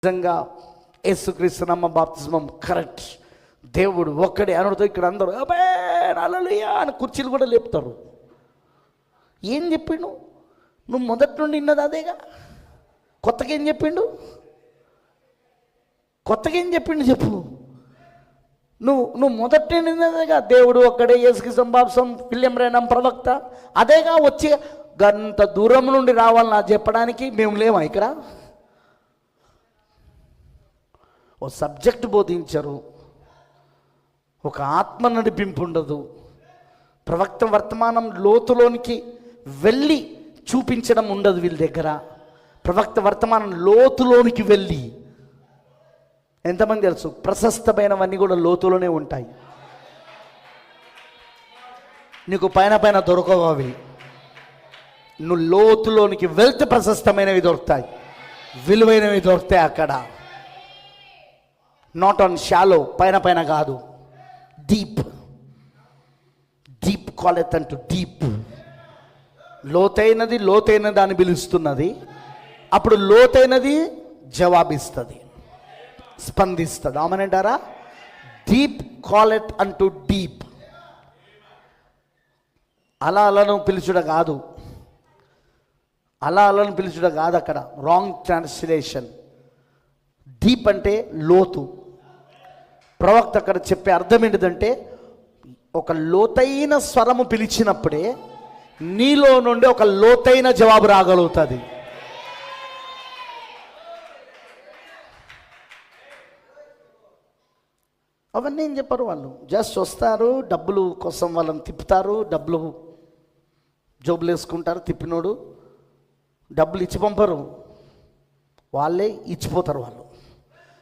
నిజంగా యేసుక్రీస్తు నామ బాప్తిజమం కరెక్ట్, దేవుడు ఒక్కడే అనడంతో ఇక్కడ అందరూ అబే హల్లెలూయా అని కుర్చీలు కూడా లేపుతారు. ఏం చెప్పిండు? నువ్వు మొదటి నుండి విన్నది అదేగా. కొత్తగా ఏం చెప్పిండు? కొత్తగా ఏం చెప్పిండు చెప్పు. నువ్వు మొదటి నిన్నదేగా, దేవుడు ఒక్కడే, యేసుక్రీస్తు బాప్తిజం, విలియం బ్రానమ్ ప్రవక్త, అదేగా. వచ్చి గంత దూరం నుండి రావాలి నా చెప్పడానికి మేము లేమా ఇక్కడ? ఓ సబ్జెక్ట్ బోధించరు, ఒక ఆత్మ నడిపింపు ఉండదు, ప్రవక్త వర్తమానం లోతులోనికి వెళ్ళి చూపించడం ఉండదు వీళ్ళ దగ్గర. ప్రవక్త వర్తమానం లోతులోనికి వెళ్ళి, ఎంతమంది తెలుసు ప్రశస్తమైనవన్నీ కూడా లోతులోనే ఉంటాయి. నీకు పైన పైన దొరకవు అవి, నువ్వు లోతులోనికి వెళ్తే ప్రశస్తమైనవి దొరుకుతాయి, విలువైనవి దొరుకుతాయి అక్కడ. నాట్ ఆన్ షాలో, పైన పైన కాదు, డీప్. డీప్ కాలెత్ అంటూ డీప్, లోతైనది లోతైన దాన్ని పిలుస్తున్నది. అప్పుడు లోతైనది జవాబిస్తుంది, స్పందిస్తుంది. ఆమనంటారా? డీప్ కాలెత్ అంటూ డీప్. అలా అలను పిలుచుట కాదు, అలా అలను పిలుచుట కాదు, అక్కడ రాంగ్ ట్రాన్స్లేషన్. డీప్ అంటే లోతు. ప్రవక్త అక్కడ చెప్పే అర్థం ఏంటిదంటే, ఒక లోతైన స్వరము పిలిచినప్పుడే నీలో నుండి ఒక లోతైన జవాబు రాగలుగుతుంది. అవన్నీ ఏం చెప్పరు వాళ్ళు, జస్ట్ వస్తారు, డబ్బులు కోసం వాళ్ళని తిప్పుతారు, డబ్బులు జోబులు వేసుకుంటారు. తిప్పినోడు డబ్బులు ఇచ్చి పంపరు, వాళ్ళే ఇచ్చిపోతారు వాళ్ళు.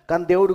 కానీ దేవుడు